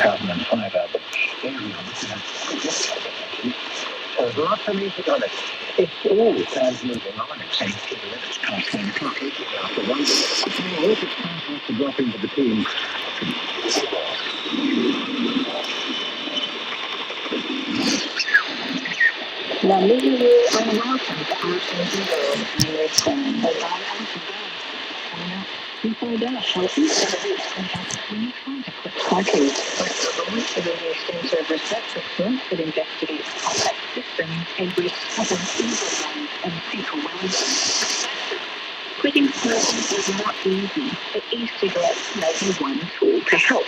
2005 album. Here we are looking at this album, actually. There's lots of music on it. It all sounds moving on. It seems to the limits past 10 o'clock, 8 after 1. So I hope it's time for us to drop into the team. La Ligue and welcome to Art and World and Listen by Art and Coming up, we find out how each of the weeks can help when you try to quit cycling. Performance of a new sensor of research excellence that investigates complex systems and discovers evil ones and fetal wellness. Quitting smoking is not easy, but e-cigarettes may be one tool to help.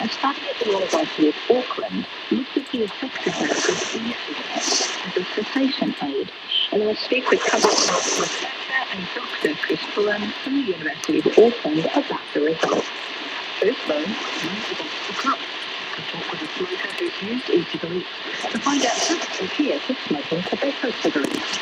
A study at the University of Auckland looked at the effectiveness of e-cigarettes as a cessation aid, and I'll speak with public health researcher and Dr. Chris Bullen from the University of Auckland about the results. First though, where's the Dr. Club? I talk with a smoker who's used e-cigarettes to find out how to compare to smoking tobacco cigarettes.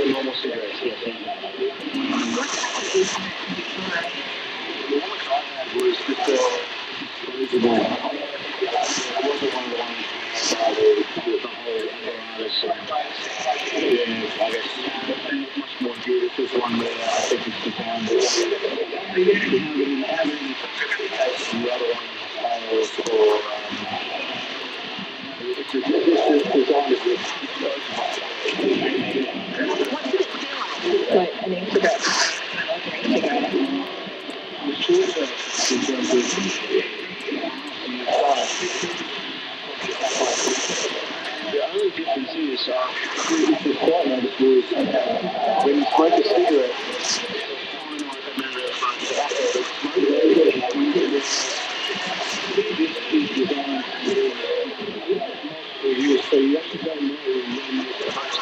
Normal cigarettes, yes. The one I had was disposable. It wasn't one of the ones with the whole apparatus and I guess much more good. This is one that I think it's designed to have any the other one it's designed as Like an e-cigarette. the shorter in terms of the only difference is which is quite noticeable is when you smoke a cigarette, this is designed for you, so you actually don't know when you're supposed to.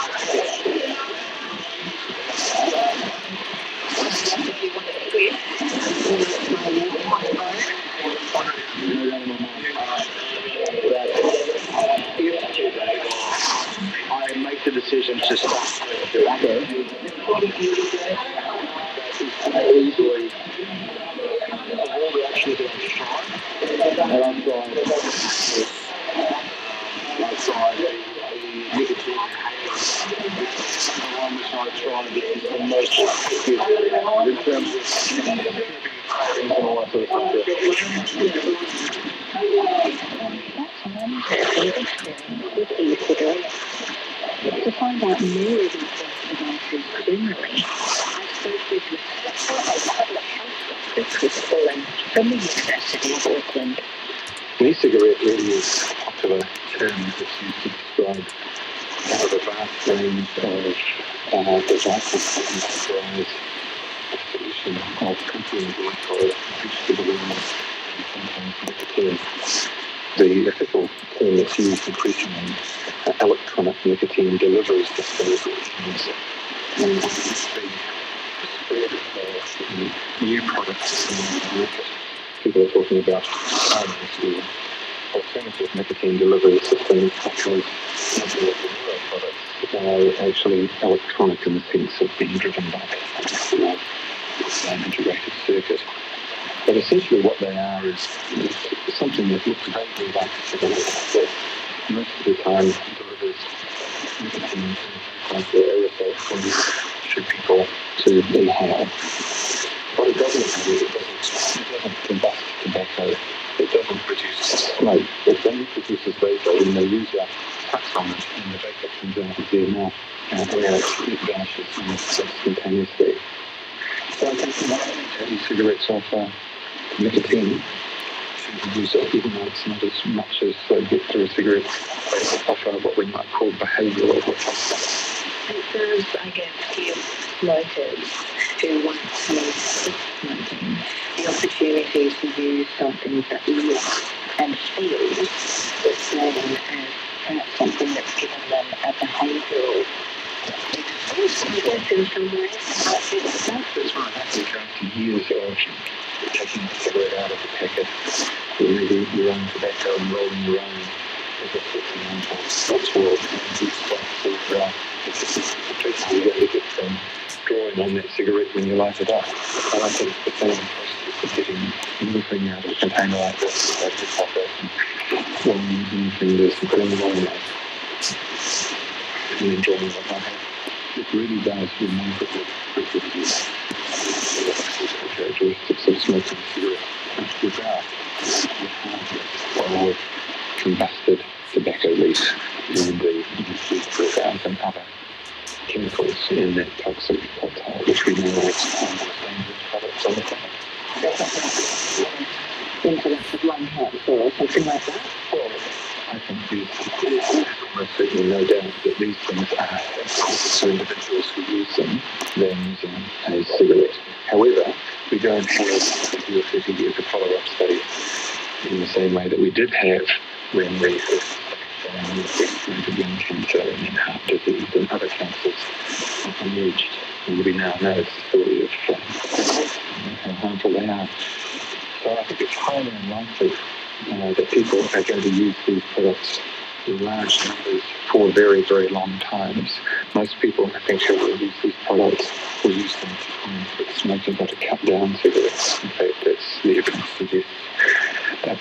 I make the decision to stop tobacco. Easily of all the actions that I've tried, and I've tried the nicotine the one which I tried that is the most effective in terms of and all that sort of stuff. With e-cigarettes. To find out more of these devices generally, I spoke with researcher and public health doctor Chris Bullen from the University of Auckland. An e-cigarette really is a popular term that's used to describe the vast range of devices that comprise a solution of contains glycol, vegetable oils, and sometimes nicotine. The official term that's used increasingly electronic nicotine delivery system, and the spread of new products in the market. People are talking about alternative nicotine delivery systems such as newer products are actually electronic in the sense of being driven by an integrated circuit. But essentially what they are is something that looks vaguely like a cigarette, but most of the time delivers nicotine like the aerosol from people to inhale. What it doesn't do is it doesn't combust tobacco. It doesn't produce smoke. It only produces vapor when they use a touch on it and the vapor comes out of their mouth where it vanishes instantaneously. So I think e-cigarettes offer nicotine to use it, even though it's not as much as they get through a cigarette. They offer what we might call behavioural effects. It does, I guess, give smokers who want to quit smoking the opportunity to use something that looks and feels the same as perhaps something that's given them a behavioural experience in some way. years of taking the cigarette out of the packet, removing your own tobacco and rolling your own as a Fox world and these for you're going to get drawing on that cigarette when you light it up. And I think the same process of getting anything out of a container like this, like the pocket, and rolling in fingers and putting them on there, and enjoying what I have. It really does remarkably reproduce the characteristics of smoking a cigarette without the combusted tobacco leaf and the preservatives and other chemicals in that toxic cocktail, which we know is one of the most dangerous products on the planet. Incidents of lung cancer or something like that? Well, I think there's almost certainly no doubt that these things are harmful to individuals who use them than using a cigarette. However, we don't have 20 or 30 years of follow-up studies in the same way that we did have when we first investigated lung cancer and heart disease and other cancers emerged. And we now know the story of how harmful they are. So I think it's highly unlikely that people are going to use these products in large numbers for very, very long times. Most people, I think, who will use these products will use them to try and quit smoking or to cut down cigarettes. In fact, that's the evidence suggests that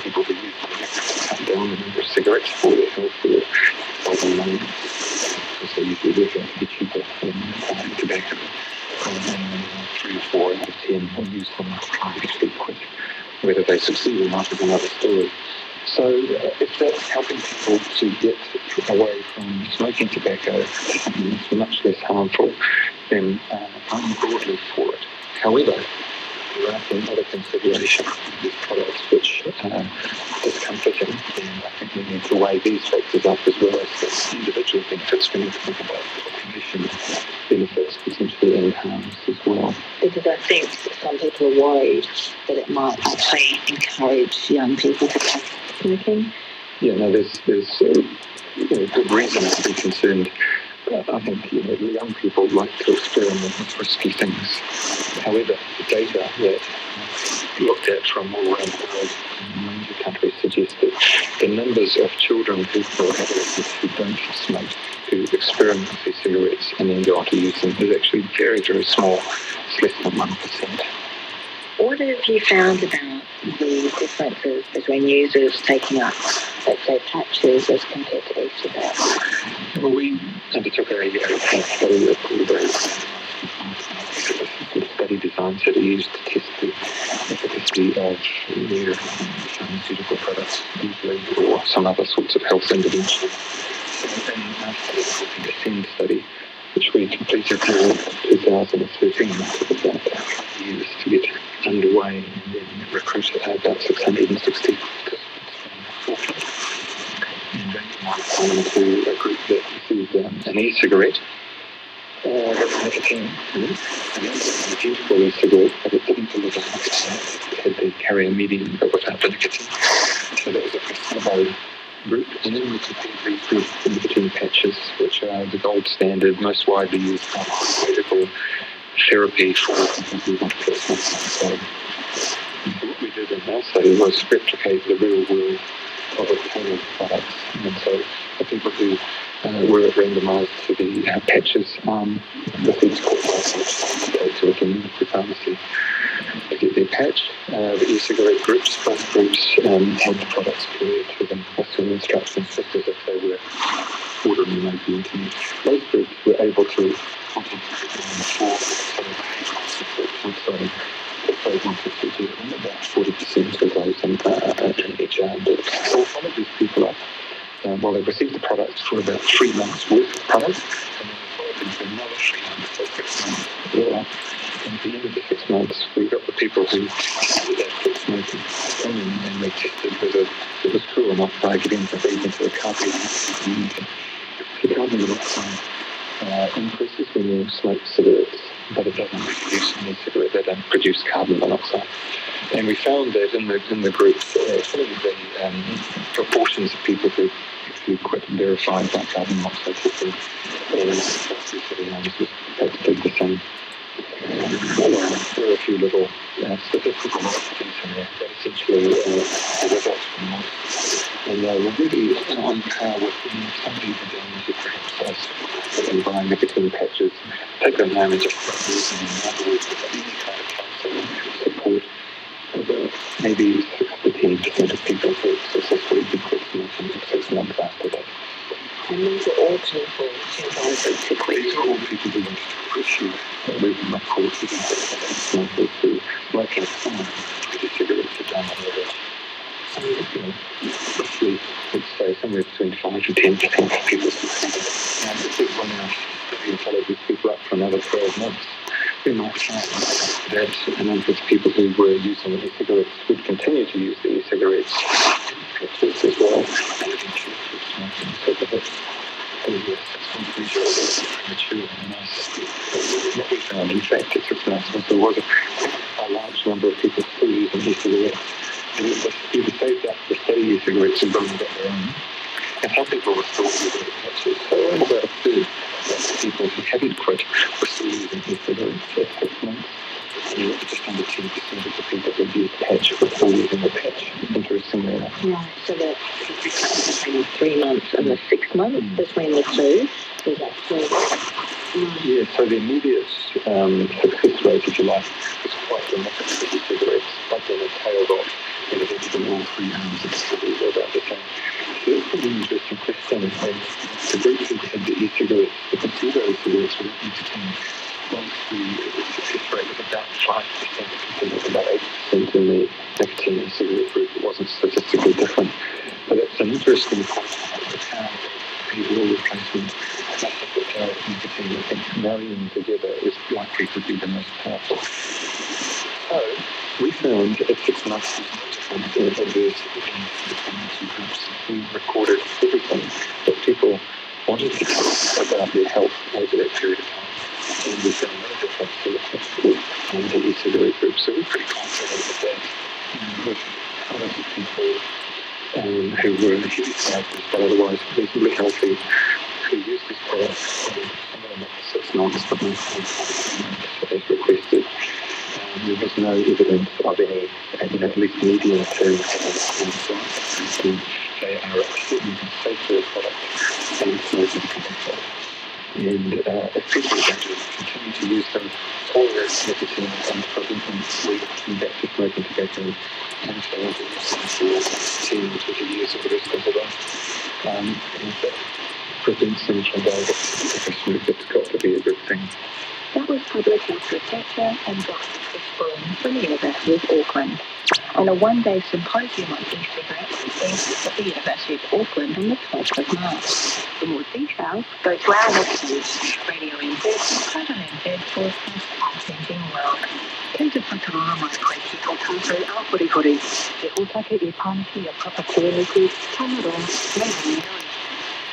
people who use them to cut down the number of cigarettes for their health, for their bottom line, because they usually work out to be cheaper than tobacco. 3 or 4 out of 10 will use them to try and get quit. Whether they succeed or not is another story. So if that's helping people to get away from smoking tobacco, something that's much less harmful, then I'm broadly for it. However, there are some other considerations of these products which are discomforting, and I think we need to weigh these factors up as well as the individual benefits. We need to think about the population benefits potentially and harms as well. Because I think some people are worried that it might actually encourage young people to take smoking. Yeah, no, there's good reason to be concerned. I think young people like to experiment with risky things. However, the data that looked at from all around the world in a range of countries suggests that the numbers of children or adolescents who don't smoke, who experiment with these cigarettes and then go on to use them, is actually very, very small. It's less than 1%. What have you found about the differences between users taking up, let's say, patches as compared to e-cigarettes? Well, we undertook a study of study designs that are used to test the efficacy of new pharmaceutical products, usually, or some other sorts of health intervention. And our study called the Ascend study, which we completed in 2013. It took about 5 years to get underway, and then recruited about 660 participants from Auckland, and randomized them into a group that received an e-cigarette with nicotine in it, and an identical e-cigarette, but it didn't deliver nicotine. It had the carrier medium, but without the nicotine. So that was a placebo group, and then we compared these groups to nicotine patches, which are the gold standard, most widely used pharmaceutical therapy for people who want to quit smoking. So what we did in our study was replicate the real world of obtaining products. And so the people who were randomised to the patches received courses which go to a community pharmacy. They get their patch. The e-cigarette groups, both groups, had the products couried to them with some instructions, just as if they were ordering them over the internet. Those groups were able to concentrate on the 4 behavioural support counselling that they wanted to do, and about 40% of those in each arm did. So we followed these people up while they received the products for about 3 months worth of products, and then we followed them for another 3 months, so 6 months as well. And at the end of the 6 months, we got the people who did quit smoking and they tested whether it was true or not by getting to breathe into the carbon monoxide. The carbon monoxide increases when you smoke cigarettes, but it doesn't produce any cigarette. They don't produce carbon monoxide. And we found that in the groups, some of the proportions of people who actually quit verified by carbon monoxide testing and the arms was practically the same. few little statistical entities in there that essentially the results from most. And they were really on par with some people down into perhaps buying nicotine patches, take them home and just start using them. In other words, without any kind of counselling support. Maybe 6 to 10% of people who successfully quit smoking 6 months after that. And these are all people who wanted to quit. These are all people who wanted to pursue moving, of course, who smokers who smoking with cigarettes are done on average. Roughly, let's say somewhere between 5 to 10% of people succeeded. And if we want to follow these people up for another 12 months, we might find that a number of people who were using e-cigarettes would continue to use the e-cigarettes patches as well, and eventually quit smoking. So perhaps what we found, in fact, at 6 months, was there was a large number of people still using e-cigarettes. And it was either saved up the steady e-cigarettes and going got their own. And some people were still using the patches. So only about a third of the people who hadn't quit were still using e-cigarettes for 6 months. And just under 10% of the people who used patch were still using the patch, interestingly enough. Right, so the difference between 3 months and the 6 months between the two is actually... Yeah, so the immediate success rate, if you like, is quite dramatic for e-cigarettes, like in a tail off, and eventually all 3 arms of the study were about the same. So that's quite an interesting question. And the group who had the e-cigarettes, the placebo e-cigarettes were nicotine. The success rate was about 5%, and it was about 8% in the nicotine e-cigarette group. It wasn't statistically different. But it's an interesting point about how behavioural replacement nicotine and marrying together is likely to be the most powerful. So we found at 6 months adverse events between the two groups. We recorded everything that people wanted to talk about their health over that period of time. And we found no difference in the e-cigarette group. So we're pretty confident that with others people who were heavy smokers but otherwise reasonably healthy, who used this product some of them after 6 months, but as requested. There was no evidence of any, at least medium-term insights. They are a certainly safer product than smoking tobacco. And if people are going to continue to use them for nicotine and prevent them from back to smoking tobacco, and if they want to use them for 10 or 20 years of the rest of their life, and that prevents them from going back to smoke, it's got to be a good thing. That was public health researcher and Dr. Chris Broom from the University of Auckland on a one-day symposium on e-cigarettes at the University of Auckland on the 12th of March. For more details, go to our website, Radio NZ.co.nz/Our Changing World. Kei te whakaara mai koe ki tō tātou āhurihuri, te hōtake I pānaki a papatūniku, Tamaro, Neihi.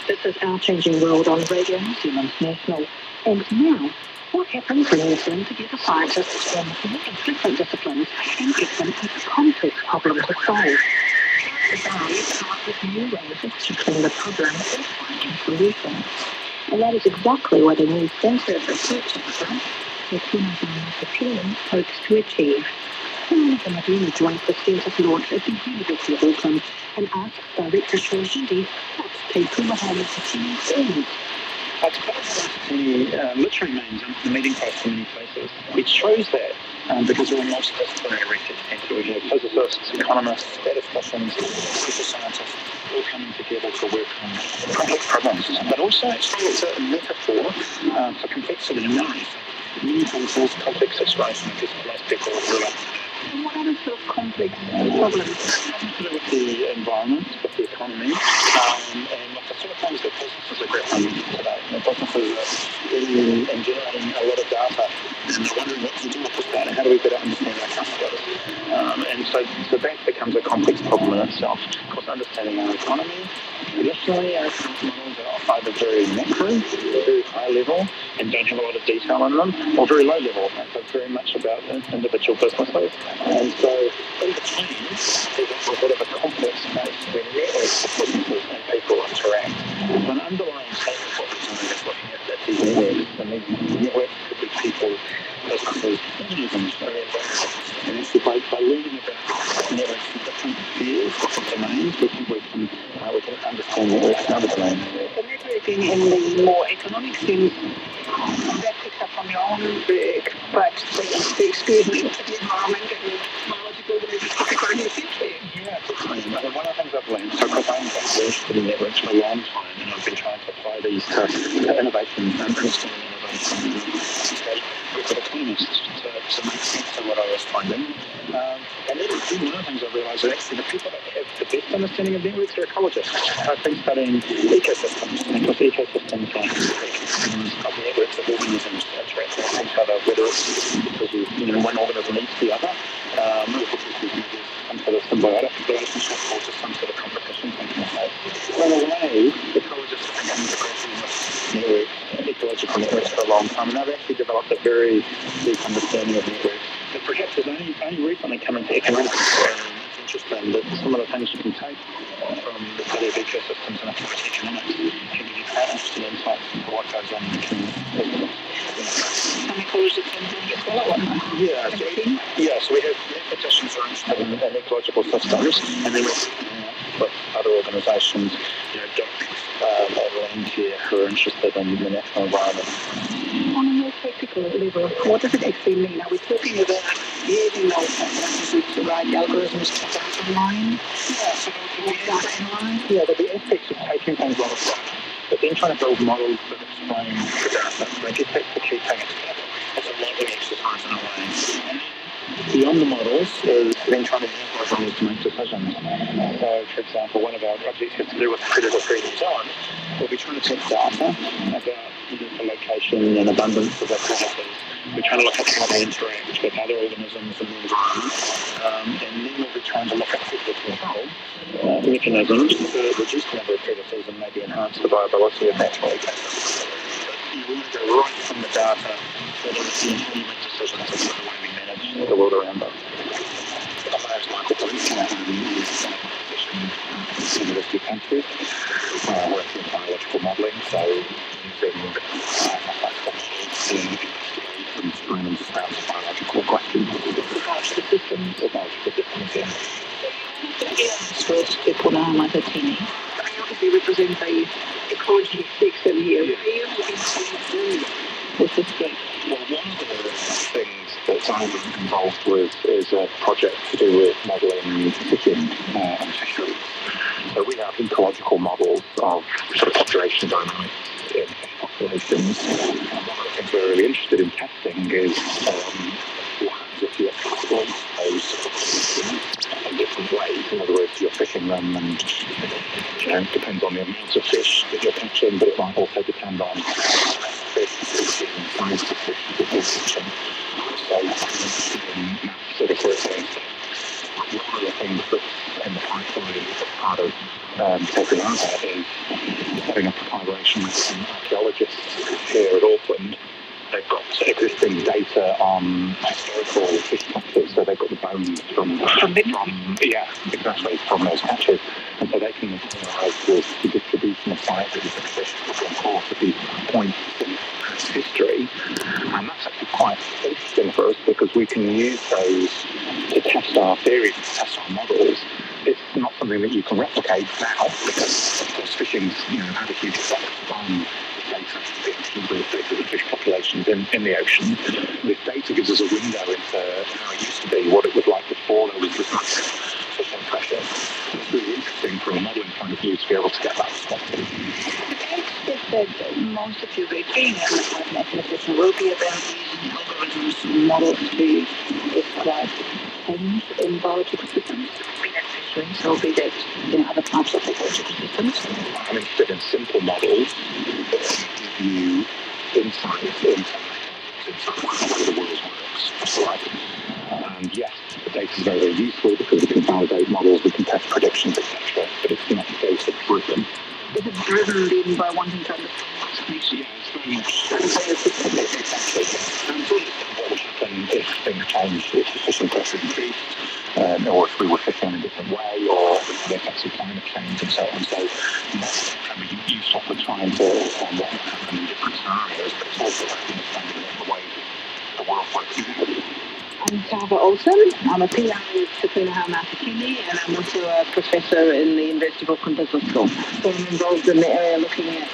This is Our Changing World on Radio New Zealand National. And now, what happens when you bring together scientists from different disciplines and get them a complex problem to solve? Today, come up with new ways of tackling the problem and finding solutions. And that is exactly what a new centre of research effort, the Tūnga hopes to achieve. Tūnga Madini joins the centre's launch at the University of Auckland and asks Director Sean Hindi what Te Pūmahara Tatini is. Literally means the meeting place for many places. It shows that because we're a multidisciplinary research centre. We have physicists, economists, statisticians, social scientists all coming together to work on complex problems. But also it's a metaphor for complexity and knowledge. Many times there's complex situations because most people realize. And what are the sort of complex problems? To do with the environment, with the economy, and with the sort of things that businesses are grappling with today. Businesses are generating a lot of data, and they're wondering what to do with this data. How do we better understand our customers? And so that becomes a complex problem in itself. Of course, understanding our economy. Traditionally, our economic models are either very macro, very high level, and don't have a lot of detail in them, or very low level. So it's very much about individual businesses. And so in between, there's a bit of a complex space where networks of businesses and people interact. So an underlying statement of what we're doing is looking at these networks, and these networks could be people, businesses, organisms are involved. And actually by learning about networks in different fields, different domains, we think we can understand networks in other domains. The networking in the more economic sense, that picks up from your own work, but the experience of the environment and biological ecological future. Yeah, definitely. I mean, one of the things I've learned, so because I'm interested in networks for a long time, and I've been trying to apply these to innovation, understanding innovation, with economists to make sense of what I was finding. And then one of the things I realised that actually the people that have the best understanding of networks are ecologists. I've been studying ecosystems, and of course ecosystems are ecosystems of networks of organisms interacting with each other, whether it's because one organism eats the other, or because there's some sort of symbiotic relationship or just some sort of competition taking place. So in a way, ecologists have been integrating with networks, ecological networks for a long time, and they've actually developed a very deep understanding of networks. But perhaps it's only recently coming to economics. It's interesting that some of the things you can take from the study of ecosystems and apply to economics can give you quite interesting insights into what goes on in economics. Some ecologists can do as well, so we have mathematicians who are interested in ecological systems, and then we're with other organisations, and Landcare who are interested in the natural environment. On a more practical level, what does it actually mean? Are we talking about using those technologies to write algorithms to data online? Yeah, so there'll be aspects of taking things on the data, but then trying to build models that explain the data. I guess that's the key thing. It's a modelling exercise in a way. And beyond the models is then trying to use those models to make decisions. So, for example, one of our projects has to do with predator-free New Zealand. We'll be trying to take data about the location and abundance of our predators. We're trying to look at how they interact with other organisms in the environment. And then we'll be trying to look at predator control mechanisms to reduce the number of predators and maybe enhance the viability of natural ecosystems. You want to go right from the data to the how you make decisions about the way we manage the world around us. I'm Michael Police, University of Canterbury, working in biological modelling, so using mathematical models to investigate and try and understand the biological questions Biological systems. Biological systems, yeah. First, people know how they're teeny. They obviously represent the ecology section here. Yeah. What are you looking to do with this group? Well, one of the things that I'm involved with is a project to do with modelling fishing and fisheries. So we have ecological models of sort of population dynamics in fish populations. And one of the things we're really interested in testing is what happens if you exploit those populations in different ways. In other words, you're fishing them and it depends on the amount of fish that you're catching, but it might also depend on fish, size of fish that you're catching. So sort of first one of the things that's in the pipeline as part of taking on that is setting up a collaboration with some archaeologists here at Auckland. They've got existing data on historical fish catches, so they've got the bones from those catches, and so they can analyse the distribution of sizes of fish over the course of these points in history, and that's actually quite interesting for us because we can use those to test our theories, to test our models. It's not something that you can replicate now because, of course, fishing's had a huge effect on the fish populations in the ocean. This data gives us a window into how it used to be, what it was like before there was this massive fishing pressure. It's really interesting from a modelling point of view to be able to get that perspective. I expect that most of your working as a mathematician will be about using algorithms and models to describe things in biological systems, be that fisheries or be that other types of ecological systems. I'm interested in simple models that give you insights into how the world works. Right? And yes, the data is very, very useful because we can validate models, we can test predictions, etc. But it's not data driven. Is it driven then by wanting to understand what's next? Yeah, it's very much exactly. And to understand what would happen if things changed, if the fishing pressure increased, or if we were fishing in a different way, or the effects of climate change and so on. So that's kind of useful for trying to understand what would happen in different scenarios, but it's also about understanding the ways what do you do? I'm Tava Olsen. I'm a PI at Sakuna Haumatakini, and I'm also a professor in the University of Auckland Business School. So I'm involved in the area looking at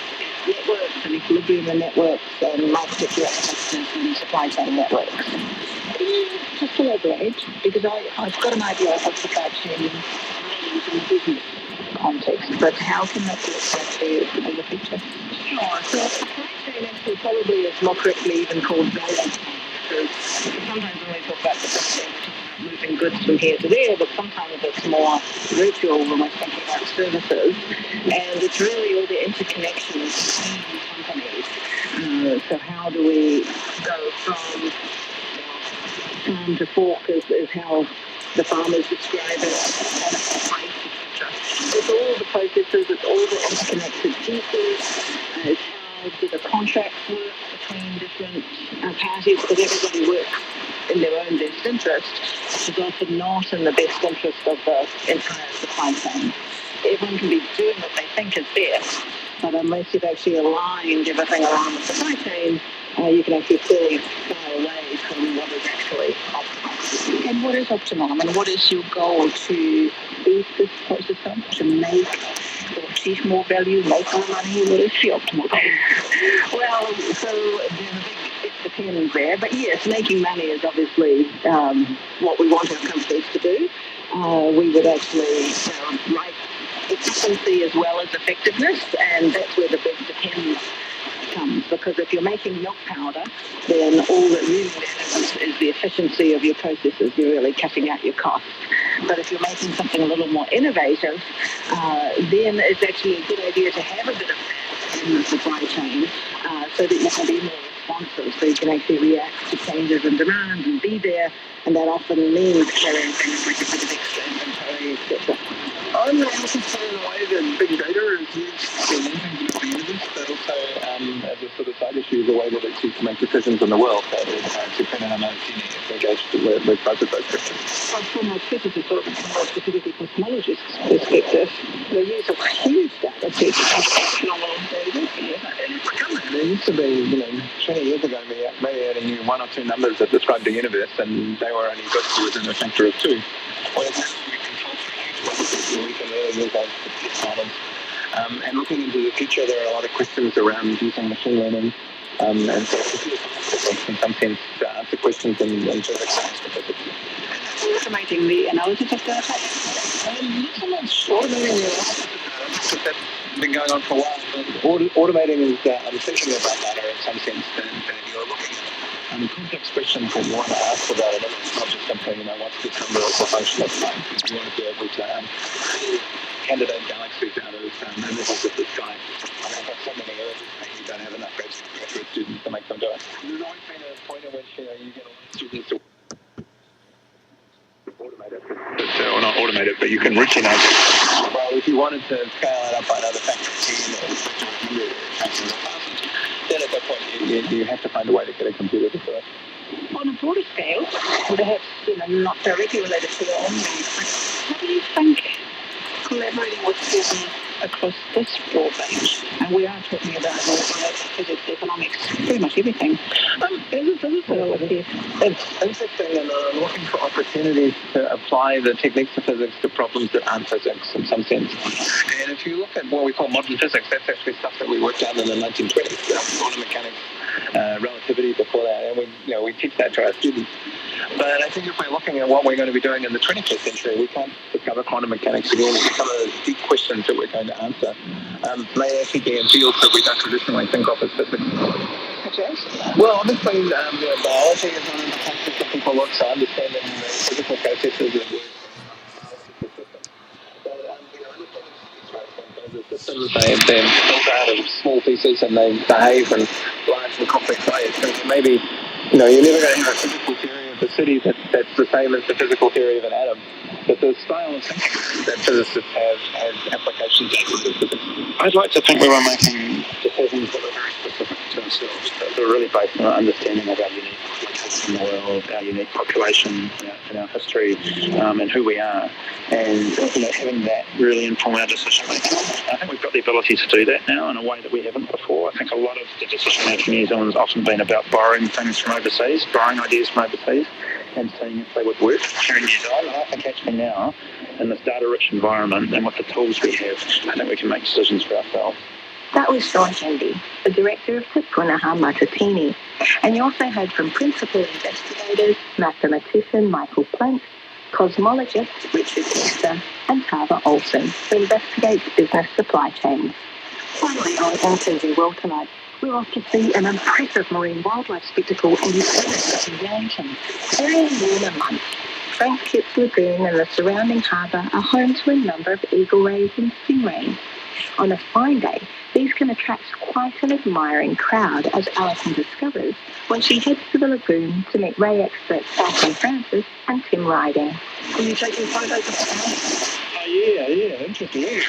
networks and equilibrium in networks and multi-particular access and supply chain networks. Can you just elaborate? Because I've got an idea of what supply chain means in the business context, but how can that look like in the future? Sure. So supply chain actually probably is more correctly even called value chain. Because sometimes when we talk about supply chain, we're moving goods from here to there, but sometimes it's more virtual when we're thinking about services. And it's really all the interconnections between companies. So how do we go from farm to fork is how the farmers describe it, etc. It's all the processes, it's all the interconnected pieces, it's how do the contracts work between different parties, because everybody works in their own best interest, which is often not in the best interest of the entire supply chain. Everyone can be doing what they think is best, but unless you've actually aligned everything around the supply chain, you can actually feel far away from what is actually optimal. And what is optimal? I mean, what is your goal to boost this process up, to make or achieve more value, make more money? What is the optimal goal? Well, so there's a big it depends there. But yes, making money is obviously what we want our companies to do. We would actually like efficiency as well as effectiveness, and that's where the big depends comes, because if you're making milk powder, then all that really matters is the efficiency of your processes. You're really cutting out your costs. But if you're making something a little more innovative, then it's actually a good idea to have a bit of that in the supply chain so that you can be more responsive, so you can actually react to changes in demand and be there, and that often means carrying things like a bit of extra inventory, etc. I'm not interested in the way that big data is used for anything to do with the universe, but also as a sort of side issue, the way that it's used to make decisions in the world. That is, depending on how it's engaged with both of those questions. From a specific cosmology perspective, the use of huge data sets is phenomenal. There used to be, 20 years ago, maybe only knew one or two numbers that described the universe, and they were only good within a factor of two. Whereas we control we can use those models. And looking into the future, there are a lot of questions around using machine learning and so in some sense to answer questions in physics. Automating the analysis of data? I'm not sure. That's been going on for a while. But automating is, I'm thinking about data in some sense, that you're looking at complex questions that you want to ask about it. It's not just simply, what's this number of the function of time. You want to be able to candidate galaxies out of images of the sky. I've got so many images that you don't have enough graduate students to make them do it. There's always been a point at which you get a lot of students to automate it, or not automate it, but you can originate it. Well, if you wanted to scale it up by another factor of 10 or factors of 1,000, then at that point you have to find a way to get a computer to do it. On a broader scale, perhaps not directly related to your own needs, how do you think collaborating with people across this broad range, and we are talking about physics, economics, pretty much everything. It's interesting, and I'm looking for opportunities to apply the techniques of physics to problems that aren't physics in some sense. And if you look at what we call modern physics, that's actually stuff that we worked on in the 1920s, quantum mechanics, relativity before that, and we teach that to our students. But I think if we're looking at what we're going to be doing in the 21st century, we can't discover quantum mechanics again. Some of the deep questions that we're going to answer may actually be in fields that we don't traditionally think of as physics. Well, obviously, biology is one of the concepts that people look to understanding the physical processes that work. Systems, they're built out of small pieces and they behave in large and complex ways. So maybe, you're never going to have a physical theory of the city that's the same as the physical theory of an atom. But the style of thinking that physicists have has applications to physics. I'd like to think we were making decisions that are very specific to to ourselves. They're really based on our understanding of our unique location in the world, our unique population, and our history, and who we are. And having that really inform our decision making. I think we've got the ability to do that now in a way that we haven't before. I think a lot of the decision making in New Zealand has often been about borrowing things from overseas, borrowing ideas from overseas, and seeing if they would work here in New Zealand. And I think actually now, in this data-rich environment and with the tools we have, I think we can make decisions for ourselves. That was Sean Hendy, the director of Te Punaha Matatini. And you also heard from principal investigators, mathematician Michael Plank, cosmologist Richard Easter, and Tava Olsen, who investigates business supply chains. Finally, on NTV World tonight, we're off to see an impressive marine wildlife spectacle in Eastern Wellington. During warmer months, Frank Kitts Lagoon and the surrounding harbour are home to a number of eagle rays and stingrays. On a fine day, these can attract quite an admiring crowd, as Alison discovers when she heads to the lagoon to meet ray experts Alison Francis and Tim Riding. Are you taking photos of the Yeah, interesting. Yeah.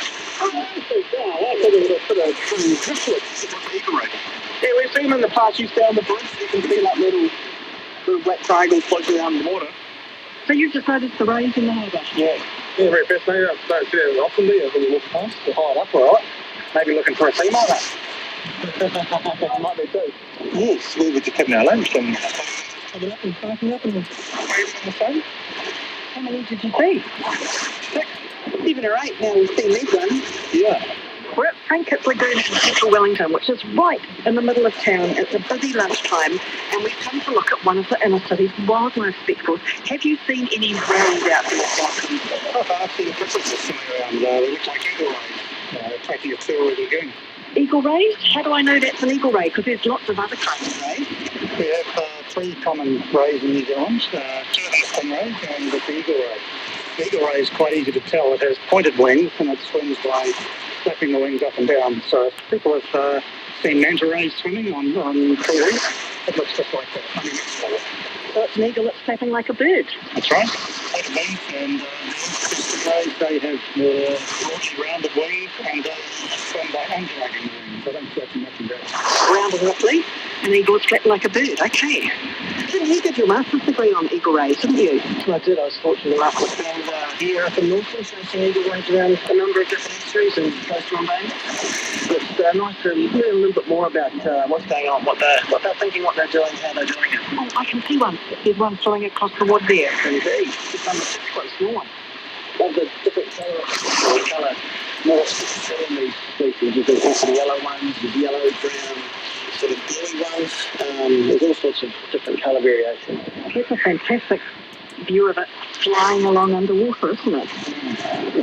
Yeah, we've seen them in the past. You stay on the bridge, you can see like little black triangles floating around the water. So you've just noticed the rays in the harbour? Yeah, very fascinating. I don't see it often, do you? When you walk past, they're high up, all right. Maybe looking for a sea miner. Might be too. Yes, we were just having our lunch and Coming up and parking up and waving on the phone. How many did you see? 6, 7 or 8 now. We've seen these ones. yeah. We're at Frank Kitts Lagoon in central Wellington, which is right in the middle of town. It's a busy lunchtime, and we've come to look at one of the inner city's wildlife spectacles. Have you seen any rays out there, Malcolm? I've seen pictures swimming around. They look like eagle rays. Taking a tour of the lagoon. Eagle rays? How do I know that's an eagle ray? Because there's lots of other kinds of rays. We have 3 common rays in New Zealand. 2 of them are stingrays and the eagle ray. The eagle ray is quite easy to tell. It has pointed wings and it swims by flapping the wings up and down. So if people have seen manta rays swimming on TV, it looks just like that. Only much smaller. So it's an eagle that's flapping like a bird. That's right. Pointed wings, and the stingrays, they have more broadly rounded wings and they swim by undulating wings. I don't see that's nothing better. Rounded roughly, an eagle is flapping like a bird. Okay. You did your master's degree on eagle rays, didn't you? I did. I was fortunate enough to spend here up in Northland, chasing eagle rays around a number of different estuaries and coastal domains. It's nice to learn a little bit more about what's going on, what they're thinking, what they're doing, how they're doing it. Oh, I can see one. There's one flying across the water there. Indeed, just under 6 quite a small one. Of the different colour, more specifically in these species, you've got also the yellow ones, the yellow, brown, sort of bluey ones. There's all sorts of different colour variations. It's a fantastic view of it flying along underwater, isn't it?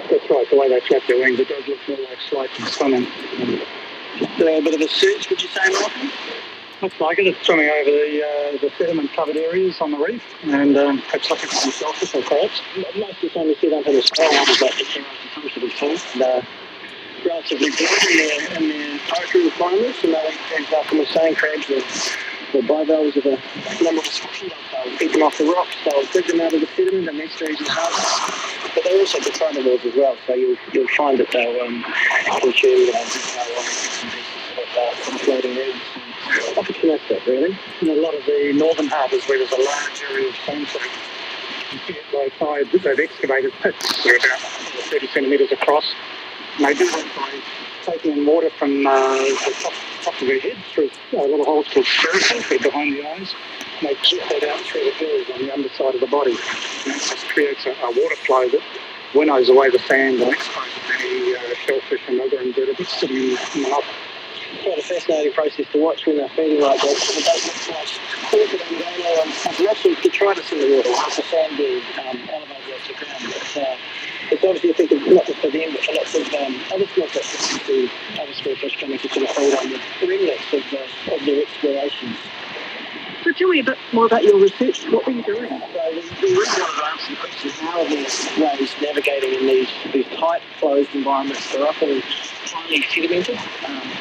That's right, the way they flap their wings, it does look more like slides and swimming. Just doing a bit of a search, would you say, Malcolm? Looks like it. It's swimming over the sediment-covered areas on the reef, and perhaps looking for some shellfish or crabs. Most of the time you see them in the small ones, but it's some sort of food. And relatively big in their poetry requirements, and they, as Malcolm was saying, crabs or bivalves of a number of descriptions. They'll keep them off the rocks, they'll dig them out of the sediment and estuaries and harbors. But they're also carnivores as well, so you'll find that they'll consume bits and pieces of floating reefs. Opportunistic, really. In a lot of the northern harbours where there's a large area of sandstone, you see it low tide, they've excavated pits that are about 30 centimetres across. And they do that by taking in water from the top of their head through little holes called spiracles, they're behind the eyes. And they jet that out through the gills on the underside of the body. And that just creates a water flow that winnows away the sand and exposes any shellfish and other invertebrates sitting in the mouth. Quite a fascinating process to watch when they're feeding like that. It does look like crooked and going on. There's actually detritus in the water once the sand is elevated off the ground. But, it's obviously effective not just for them, but for lots of other small fish. The other small fish coming to sort of feed on the remnants of their explorations. So tell me a bit more about your research. What were you doing? So we really wanted to answer the question, how are these rays navigating in these tight, closed environments? They're often highly sedimented,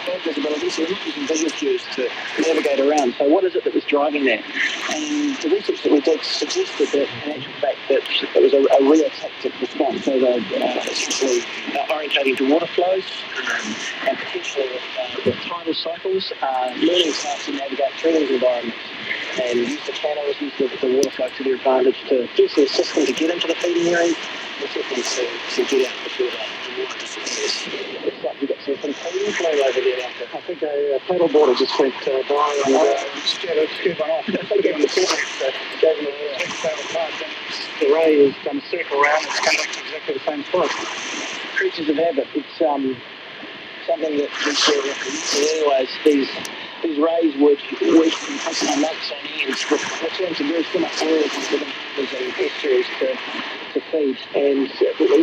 bad visibility, so we're not using visual cues to navigate around. So what is it that was driving that? And the research that we did suggested that, in actual fact, that it was a reotactic response. So they're essentially orientating to water flows and potentially with tidal cycles, learning how to navigate through those environments and use the channels, use the water flow to their advantage to firstly assist them to get into the feeding areas, and secondly to get out before the water disappears. Looks like we've got some feeding flow over there now. I think a paddle boarder just went by and scared one off. It's on the corner. The ray is done a circle around. It's come back to exactly the same spot. Creatures of habit. It's something that we see anyways. These rays would weeks and possibly months on end return to very similar areas and estuaries to feed, and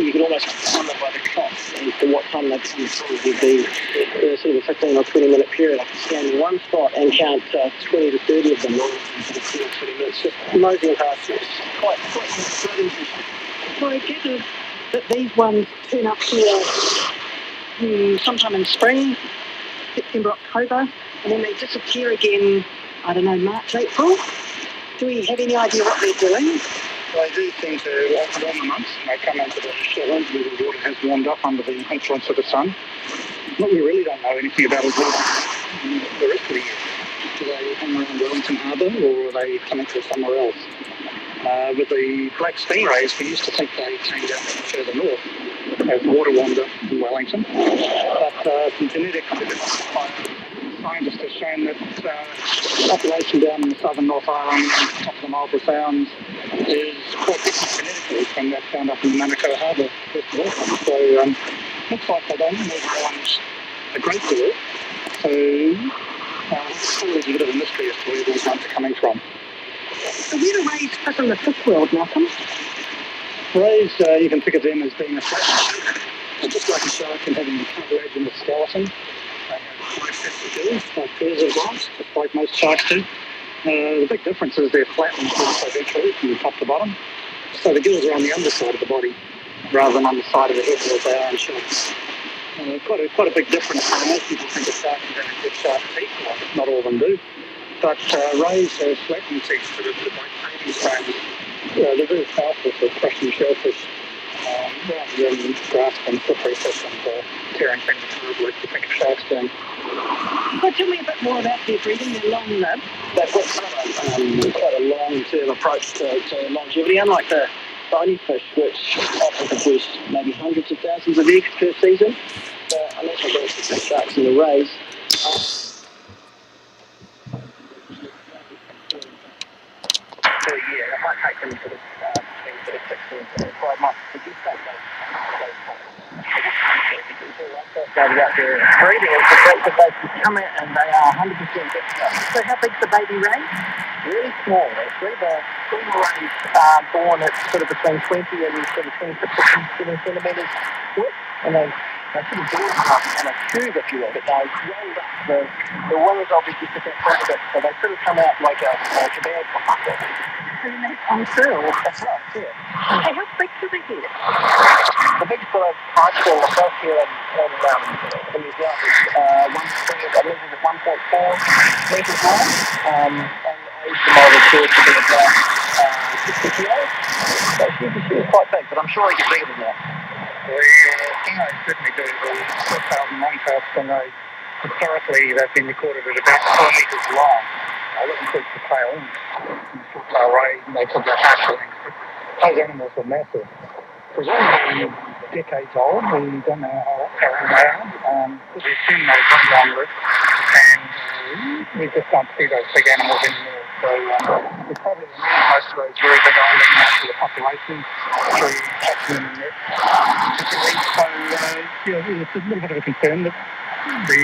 you could almost time it by the clock as to what time they come through. Would be sort of a 15 or 20 minute period. I could stand in one spot and count 20 to 30 of them all in sort of 20 minutes. Just amazing hardships. Quite interesting. So I gather that these ones turn up here sometime in spring, September, October, and then they disappear again, I don't know, March, April. Do we have any idea what they're doing? They do seem to alter on the months. They come into the shallows where the water has warmed up under the influence of the sun. What we really don't know anything about is the rest of the year. Do they hang around Wellington Harbour or are they coming to somewhere else? With the black stingrays, we used to think they came down further north as water warmed up in Wellington. But some genetic scientists have shown that population down in the southern North Island, top of the Marlborough Sounds, is quite different genetically from that found up in the Manukau Harbour, first of all. So looks like they don't move around a great deal. So it's always a bit of a mystery as to where these ones are coming from. So where do rays fit in the fish world, Malcolm? Rays, you can think of them as being a flat, just like a shark and having the cartilaginous skeleton. They have 5 sets of gills, like pairs of glass, just like most sharks do. The big difference is they're flattened ventrally from top to bottom. So the gills are on the underside of the body rather than on the side of the head as they are in sharks. Quite a big difference. Most people think a shark is going to get shark teeth, not all of them do. But rays have flattened teeth that are like baby stones. They're very powerful for crushing shellfish rather than grasping slippery fish and tearing things apart like you think of sharks doing. But tell me a bit more about their breeding. They're long-lived. They've got quite a long-term approach to longevity, unlike the bony fish, which often produce maybe hundreds of thousands of eggs per season. Unless I go to the sharks and the rays, for a year. It might take them sort of between 6 and 12 months to get those started out there breeding, and the fact that they can come out and they are 100% different. So how big's the baby ray? Really small, actually. The female rays are born at sort of between 20 and sort of 26 to 27 centimetres width, and they sort of born in a tube, if you will, but they rolled up. The wings obviously different quite a bit, so they sort of come out like a kebab. On curls. That's right, yeah. Hey, how big do they get? The biggest that I've seen myself here in New Zealand is I believe it's 1.4 metres long, and the age the model appears to be about 60 kilos. So she's quite big, but I'm sure he gets bigger than that. The stingrays certainly do the 4,000 long-tailed stingray. Historically, they've been recorded at about 4 metres long. That includes the tail ends. Short-tail rays, and they call that hatchlings. Those animals are massive. Presumably decades old. We don't know how old they are. But we assume they run longer, and we just don't see those big animals anymore. So we probably remove most of those very big old animals to the population through catching them in nets. So it's a little bit of a concern that the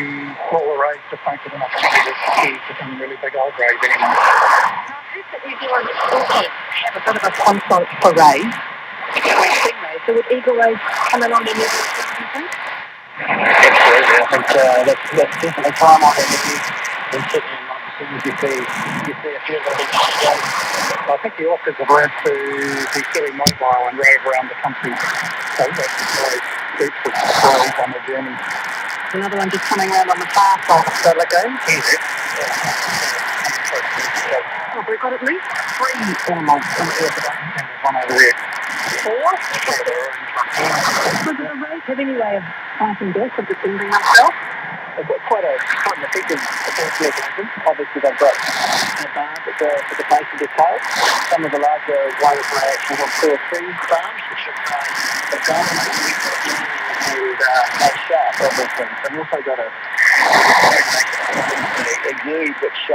smaller rays just don't get enough opportunity to become really big old rays anymore. New Zealand also have a bit of a consult for rays. So would eagle rays come in on their level, do you think? Absolutely, I think that's definitely time on it. And certainly as soon as you see a few of them. I think the orchids have learned to be fairly mobile and rove around the country. So that's why groups of rays on their journey. Another one just coming around on the far side of the lagoon. Oh, we've got at least 3 animals in the orthodox and there's one over there. 4? Would the rays have any way of fighting back or defending themselves? They've got quite an effective defense mechanism. Obviously, they've got a barb at the base of their tail. Some of the larger ones may actually have 2 or 3 barbs, which is a gun and a sharp, obviously. They've also got a exude which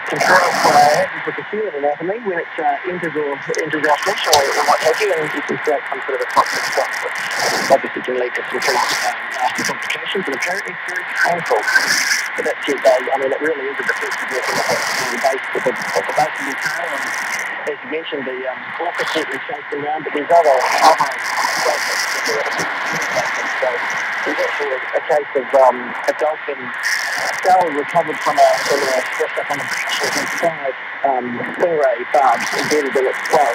controls what happens with the human anatomy when it enters our flesh or what have you, and you can create some sort of a toxic shock, which obviously can lead to some pretty nasty complications, and apparently it's very painful. But that's it, it really is a defensive mechanism at the base of the tail, and as you mentioned, the orca certainly chase them around, but there's other so there's actually a case of a dolphin skull recovered from a washed up on the beach with 5 stingray barbs embedded in its skull.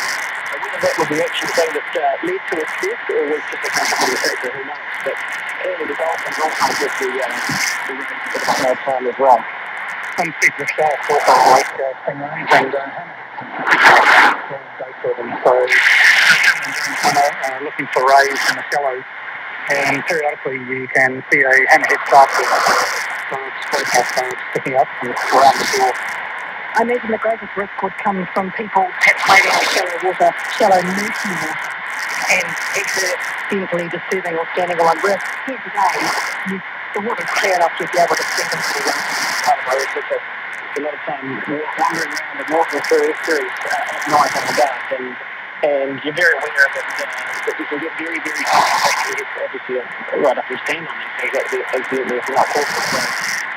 And whether that was the actual thing that led to its death or was just a complicated factor, who knows? But clearly the dolphins also get the rays a bit of a hard time as well. Some people of sharks also like stingrays and go for them. So looking for rays in the shallows, and periodically you can see a hammerhead shark sticking up from around the shore. I imagine the greatest risk would come from people perhaps wading in shallow murky water, and accidentally disturbing or standing on risk. Here today, the water's clear enough to be able to step into the water. It's a lot of time wandering around and walking through estuaries at night in the dark, and you're very aware of it, that you can get very, very complicated. Obviously, right up your stand on these things, accidentally, if you're not careful. So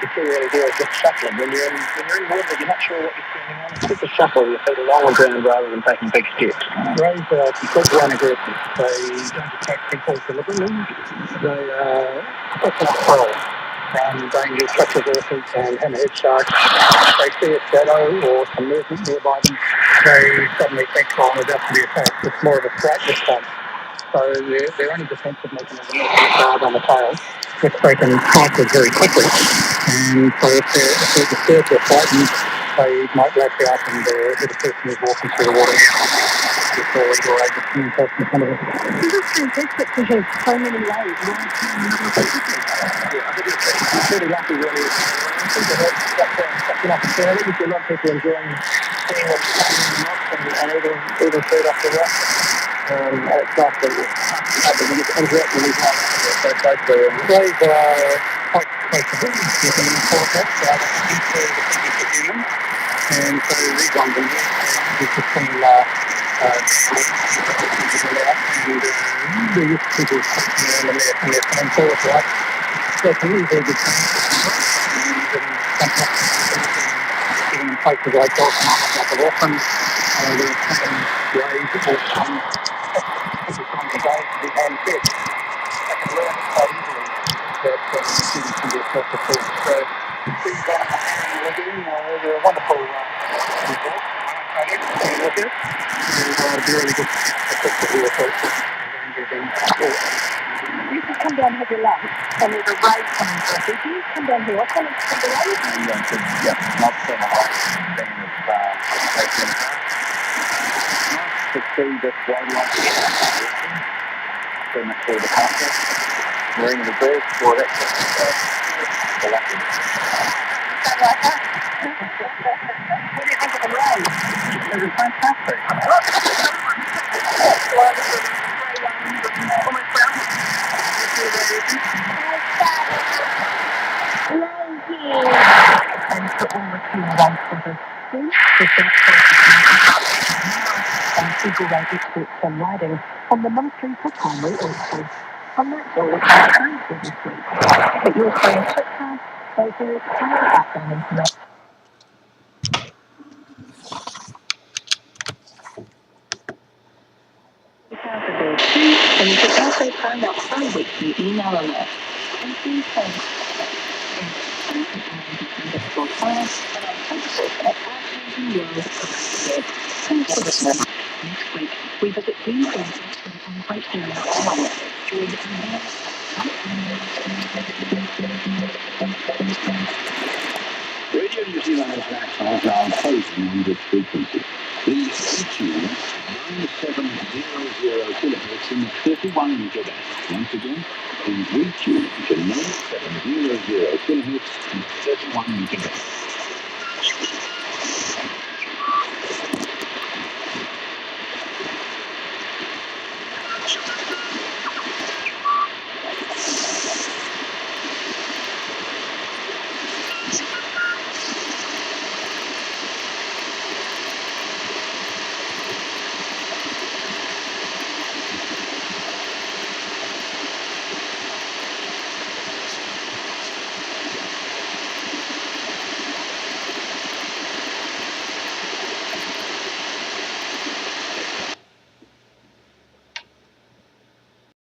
you can really do is just shuffling. When you're in water, you're not sure what you're standing on. It's just a shuffle. You feet along the ground rather than taking big steps. Rays are completely unaggressive. They don't attack people deliberately. They attack prey. Dangerous such as orcas and hammerhead sharks. They see a shadow or some movement nearby them. They suddenly take on and adapt to the attack. It's more of a fright response. So their only defensive mechanism is the barb on the tail, which they can cycle very quickly. And so if they're disturbed or frightened, they might lash out and hit a person who's walking through the water before you're able to see the person in front of them. It's fantastic to have so many rays right in the middle of the city. Yeah, I think it's really lucky, really. I think that that's such an opportunity. There's a lot of people enjoying seeing what's happening in the rocks and even food off the rocks. And it's nice that you get to interact with these guys. So basically, Rays are quite sociable. You can report that. They're used to the city for humans. And so these ones in here, it's just been and they're used to people taking around in their swimming pool, if you like. So it's a really very good thing. Even in places like Dolphin Island, like the Rockland, there's some rays that will come every time they go to the hand fish. They can learn it so easily that students can get first of all. So these guys are they're a wonderful result. Project and look at it. And be really good effectively approach You can come down and have your lunch, and there's a raid coming through. Did you come down here? What time is the raid? not seeing a lot of things nice to see this wildlife pretty much through the country. Marine the birds, or that sort of stuff. Lucky. What do you think of the raid? It was fantastic. And for all the two race for the school, and people rate experts from riding on the monthly for primary also. On that all time for this week. But you'll find footpaths, photos, and background information. And you can also find out some weekly email alerts. And please thanks. Next week, we visit Queensland and Great Area Island. Radio New Zealand International is now imposing on this frequency. The retuned 9700 kilohertz in the 31 gigahertz. Once again, the retuned to 9700 kilohertz in 31 gigahertz.